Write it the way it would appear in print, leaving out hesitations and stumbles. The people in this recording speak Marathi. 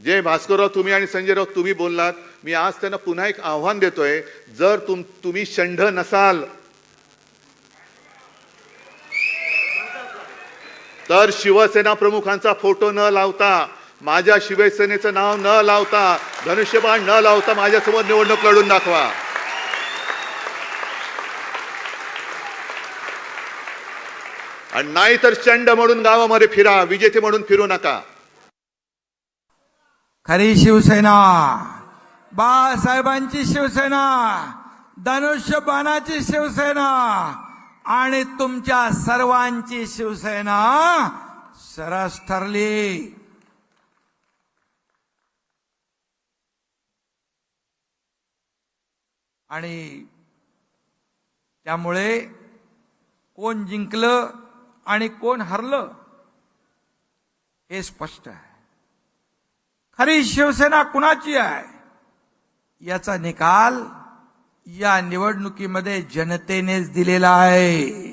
जे भास्करराव तुम्ही आणि संजयराव तुम्ही बोललात, मी आज त्यांना पुन्हा एक आव्हान देतोय, जर तुम्ही षंढ नसाल तर शिवसेना प्रमुखांचा फोटो न लावता, माझ्या शिवसेनेचं नाव न लावता, धनुष्यबाण न लावता माझ्यासमोर निवडणूक लढून दाखवा. आणि नाही तर षंढ म्हणून गावामध्ये फिरा, विजेते म्हणून फिरू नका. खरी शिवसेना बाळासाहेबांची शिवसेना, धनुष्यबाणाची शिवसेना आणि तुमच्या सर्वांची शिवसेना सरस ठरली. आणि त्यामुळे कोण जिंकलं आणि कोण हरलं हे स्पष्ट आहे. खरी शिवसेना कुणाची आहे याचा निकाल या निवडणुकीमध्ये जनतेनेच दिलेला आहे.